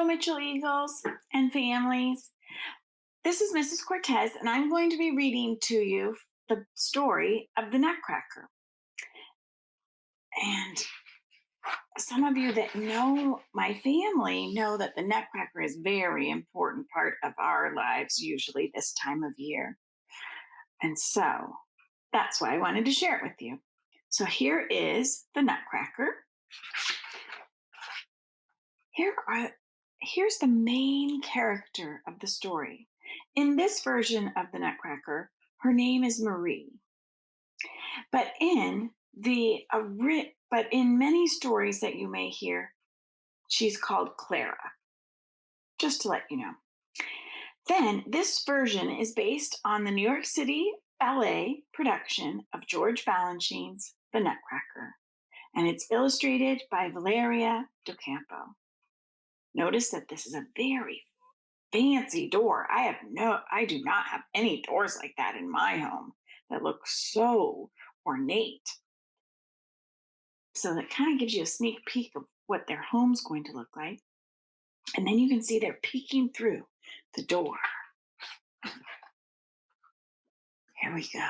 Mitchell Eagles and families. This is Mrs. Cortez, and I'm going to be reading to you the story of the Nutcracker. And some of you that know my family know that the Nutcracker is a very important part of our lives, usually this time of year. And so that's why I wanted to share it with you. So here is the Nutcracker. Here's the main character of the story. In this version of the Nutcracker, her name is Marie. But in many stories that you may hear, she's called Clara. Just to let you know. Then this version is based on the New York City ballet production of George Balanchine's The Nutcracker, and it's illustrated by Valeria Docampo. Notice that this is a very fancy door. I do not have any doors like that in my home that look so ornate. So that kind of gives you a sneak peek of what their home's going to look like. And then you can see they're peeking through the door. Here we go.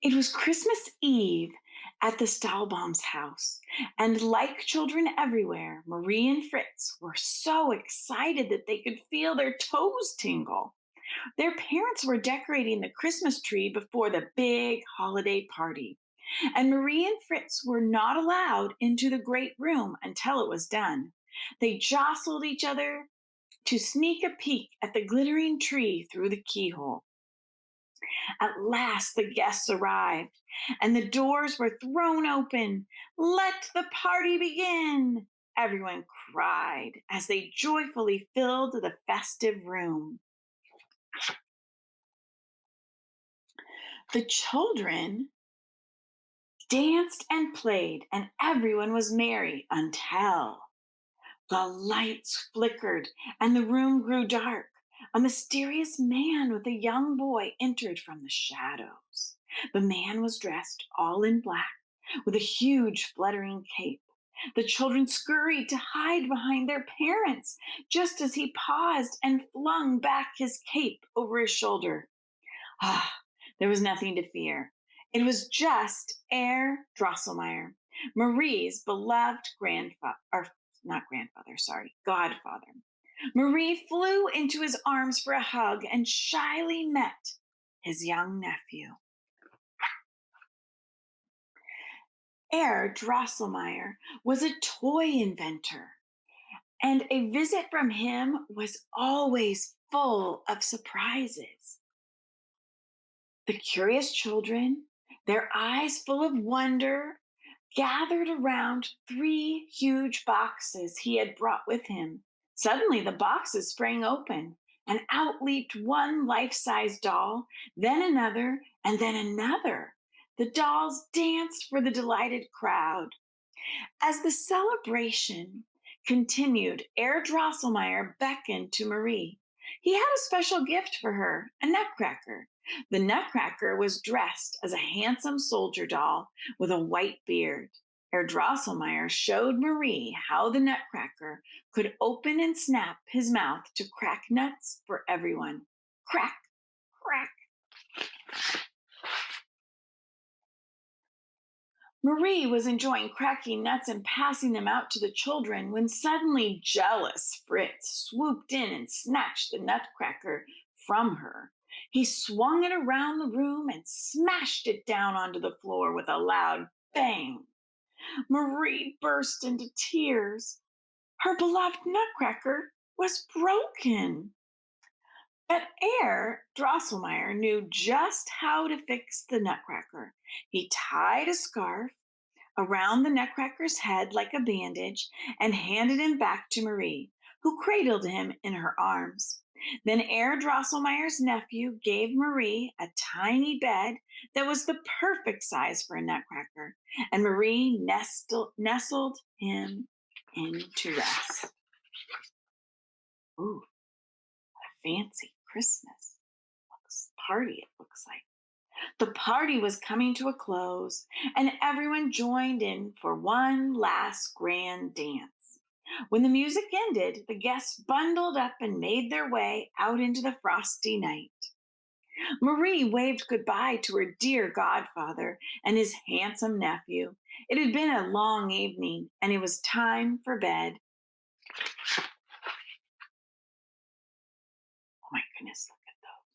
It was Christmas Eve at the Stahlbaum's house, and like children everywhere, Marie and Fritz were so excited that they could feel their toes tingle. Their parents were decorating the Christmas tree before the big holiday party, and Marie and Fritz were not allowed into the great room until it was done. They jostled each other to sneak a peek at the glittering tree through the keyhole. At last the guests arrived, and the doors were thrown open. "Let the party begin!" everyone cried as they joyfully filled the festive room. The children danced and played, and everyone was merry until the lights flickered and the room grew dark. A mysterious man with a young boy entered from the shadows. The man was dressed all in black with a huge fluttering cape. The children scurried to hide behind their parents just as he paused and flung back his cape over his shoulder. There was nothing to fear. It was just Herr Drosselmeyer, Marie's beloved godfather. Marie flew into his arms for a hug and shyly met his young nephew. Herr Drosselmeyer was a toy inventor, and a visit from him was always full of surprises. The curious children, their eyes full of wonder, gathered around 3 huge boxes he had brought with him. Suddenly, the boxes sprang open, and out leaped one life-size doll, then another, and then another. The dolls danced for the delighted crowd. As the celebration continued, Herr Drosselmeyer beckoned to Marie. He had a special gift for her, a nutcracker. The nutcracker was dressed as a handsome soldier doll with a white beard. Herr Drosselmeyer showed Marie how the nutcracker could open and snap his mouth to crack nuts for everyone. Crack, crack. Marie was enjoying cracking nuts and passing them out to the children when suddenly jealous Fritz swooped in and snatched the nutcracker from her. He swung it around the room and smashed it down onto the floor with a loud bang. Marie burst into tears. Her beloved nutcracker was broken. But Herr Drosselmeyer knew just how to fix the nutcracker. He tied a scarf around the nutcracker's head like a bandage and handed him back to Marie, who cradled him in her arms. Then Herr Drosselmeyer's nephew gave Marie a tiny bed that was the perfect size for a nutcracker, and Marie nestled him into rest. Ooh, what a fancy Christmas party it looks like. The party was coming to a close, and everyone joined in for one last grand dance. When the music ended, the guests bundled up and made their way out into the frosty night. Marie waved goodbye to her dear godfather and his handsome nephew. It had been a long evening, and it was time for bed. Oh my goodness, look at those.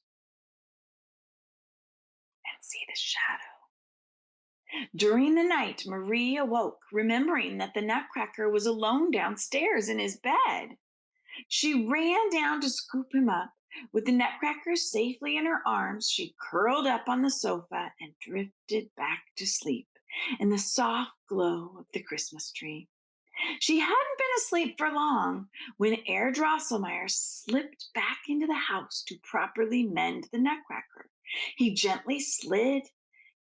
And see the shadow. During the night, Marie awoke, remembering that the Nutcracker was alone downstairs in his bed. She ran down to scoop him up. With the Nutcracker safely in her arms, she curled up on the sofa and drifted back to sleep in the soft glow of the Christmas tree. She hadn't been asleep for long when Herr Drosselmeyer slipped back into the house to properly mend the Nutcracker. He gently slid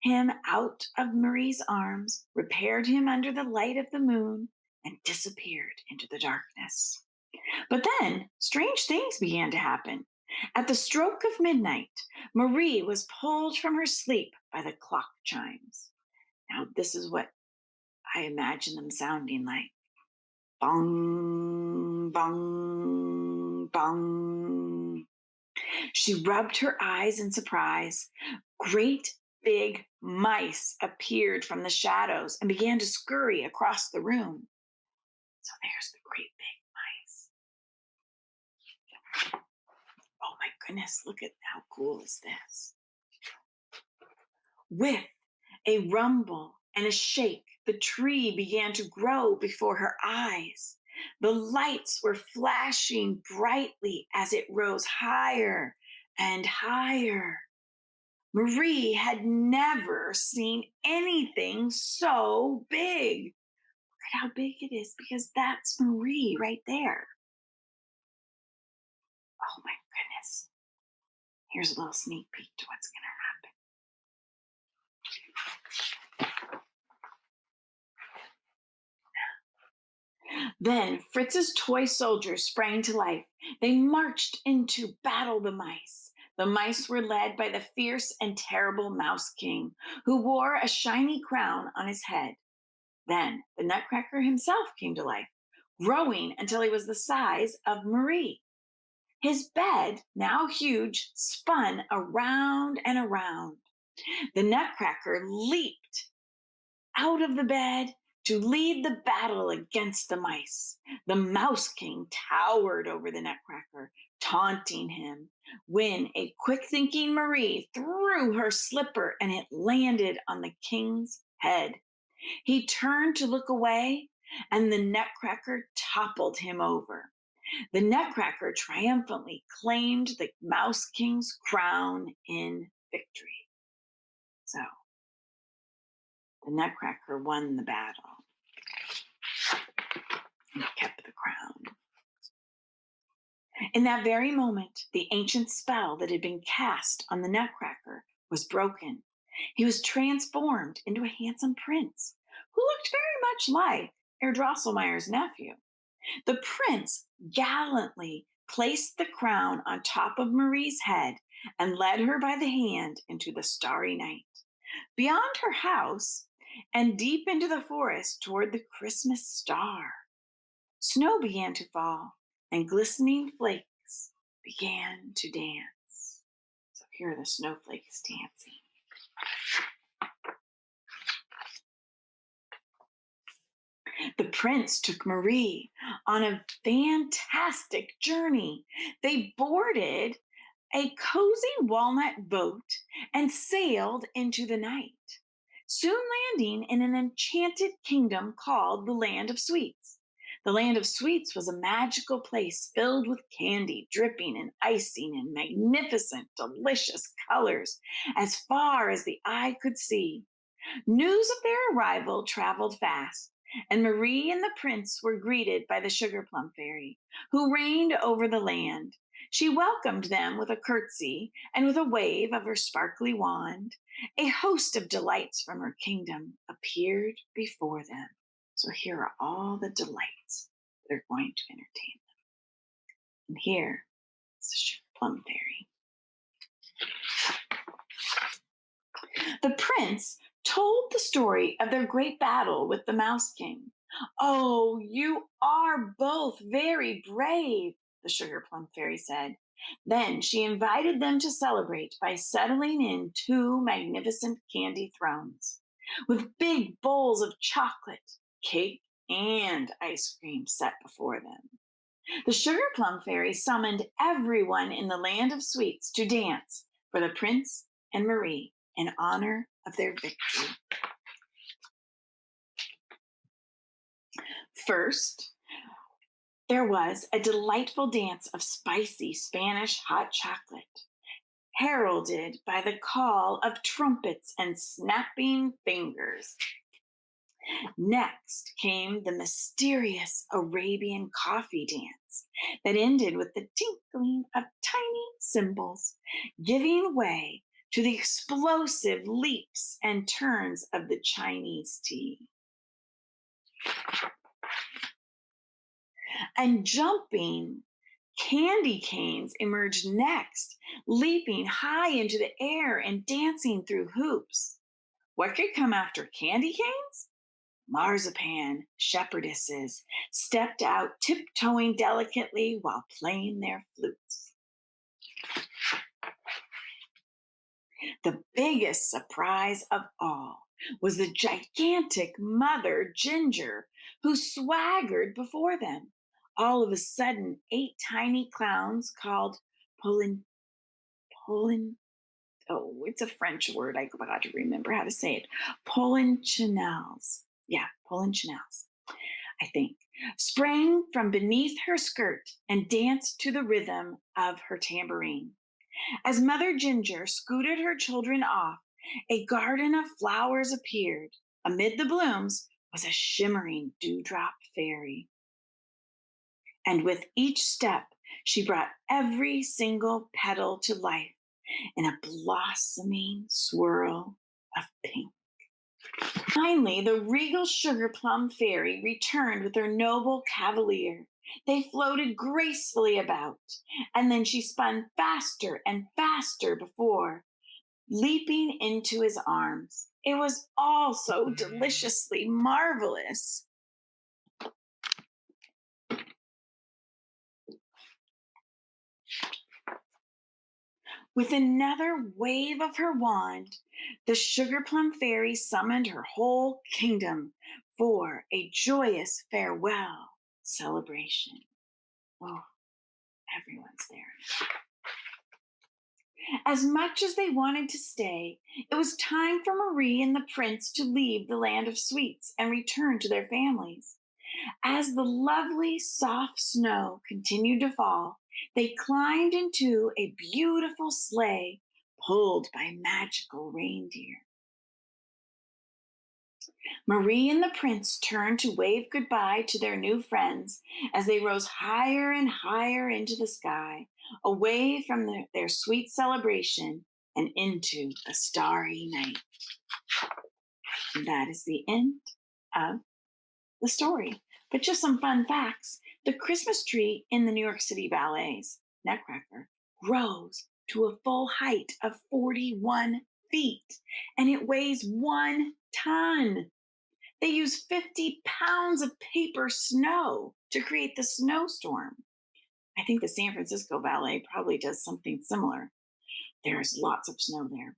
him out of Marie's arms, repaired him under the light of the moon, and disappeared into the darkness. But then strange things began to happen. At the stroke of midnight, Marie was pulled from her sleep by the clock chimes. Now, this is what I imagine them sounding like. Bong, bong, bong. She rubbed her eyes in surprise. Great big mice appeared from the shadows and began to scurry across the room. So there's the great big mice. Oh my goodness, look at how cool is this. With a rumble and a shake, the tree began to grow before her eyes. The lights were flashing brightly as it rose higher and higher. Marie had never seen anything so big. Look at how big it is, because that's Marie right there. Oh my goodness. Here's a little sneak peek to what's going to happen. Then Fritz's toy soldiers sprang to life. They marched in to battle the mice. The mice were led by the fierce and terrible Mouse King, who wore a shiny crown on his head. Then the Nutcracker himself came to life, growing until he was the size of Marie. His bed, now huge, spun around and around. The Nutcracker leaped out of the bed to lead the battle against the mice. The Mouse King towered over the Nutcracker, taunting him, when a quick-thinking Marie threw her slipper and it landed on the king's head. He turned to look away, and the Nutcracker toppled him over. The Nutcracker triumphantly claimed the Mouse King's crown in victory. So, the Nutcracker won the battle and kept the crown. In that very moment, the ancient spell that had been cast on the Nutcracker was broken. He was transformed into a handsome prince who looked very much like Herr Drosselmeyer's nephew. The prince gallantly placed the crown on top of Marie's head and led her by the hand into the starry night. Beyond her house and deep into the forest toward the Christmas star. Snow began to fall, and glistening flakes began to dance. So here are the snowflakes dancing. The prince took Marie on a fantastic journey. They boarded a cozy walnut boat and sailed into the night, soon landing in an enchanted kingdom called the Land of Sweets. The Land of Sweets was a magical place filled with candy, dripping and icing in magnificent, delicious colors as far as the eye could see. News of their arrival traveled fast, and Marie and the prince were greeted by the Sugar Plum Fairy, who reigned over the land. She welcomed them with a curtsy and with a wave of her sparkly wand. A host of delights from her kingdom appeared before them. So here are all the delights that are going to entertain them. And here is the Sugar Plum Fairy. The prince told the story of their great battle with the Mouse King. Oh, you are both very brave, the Sugar Plum Fairy said. Then she invited them to celebrate by settling in two magnificent candy thrones with big bowls of chocolate, cake, and ice cream set before them. The Sugar Plum Fairy summoned everyone in the land of sweets to dance for the Prince and Marie in honor of their victory. First, there was a delightful dance of spicy Spanish hot chocolate, heralded by the call of trumpets and snapping fingers. Next came the mysterious Arabian coffee dance that ended with the tinkling of tiny cymbals, giving way to the explosive leaps and turns of the Chinese tea. And jumping candy canes emerged next, leaping high into the air and dancing through hoops. What could come after candy canes? Marzipan shepherdesses stepped out, tiptoeing delicately while playing their flutes. The biggest surprise of all was the gigantic Mother Ginger, who swaggered before them. All of a sudden, 8 tiny clowns called Polin, Polin, oh, it's a French word. I got to remember how to say it. Polinchinelles. Yeah, Polinchinelles, I think, sprang from beneath her skirt and danced to the rhythm of her tambourine. As Mother Ginger scooted her children off, a garden of flowers appeared. Amid the blooms was a shimmering dewdrop fairy. And with each step, she brought every single petal to life in a blossoming swirl of pink. Finally, the regal Sugar Plum Fairy returned with her noble cavalier. They floated gracefully about, and then she spun faster and faster before leaping into his arms. It was all so deliciously marvelous. With another wave of her wand, the Sugar Plum Fairy summoned her whole kingdom for a joyous farewell celebration. Oh, everyone's there. As much as they wanted to stay, it was time for Marie and the prince to leave the land of sweets and return to their families. As the lovely soft snow continued to fall, they climbed into a beautiful sleigh pulled by magical reindeer. Marie and the prince turned to wave goodbye to their new friends as they rose higher and higher into the sky, away from their sweet celebration and into the starry night. And that is the end of the story. But just some fun facts. The Christmas tree in the New York City Ballet's Nutcracker grows to a full height of 41 feet, and it weighs 1 ton. They use 50 pounds of paper snow to create the snowstorm. I think the San Francisco Ballet probably does something similar. There's lots of snow there.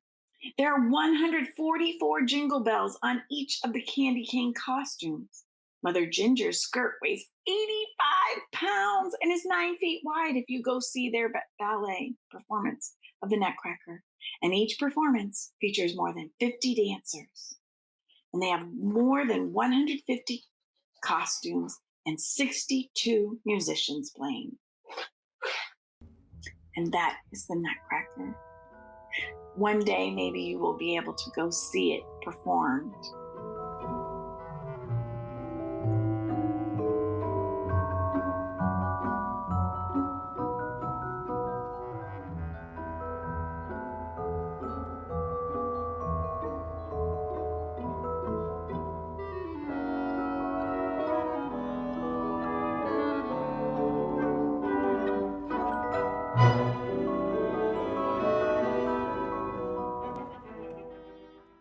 There are 144 jingle bells on each of the candy cane costumes. Mother Ginger's skirt weighs 85 pounds and is 9 feet wide if you go see their ballet performance of the Nutcracker. And each performance features more than 50 dancers. And they have more than 150 costumes and 62 musicians playing. And that is the Nutcracker. One day, maybe you will be able to go see it performed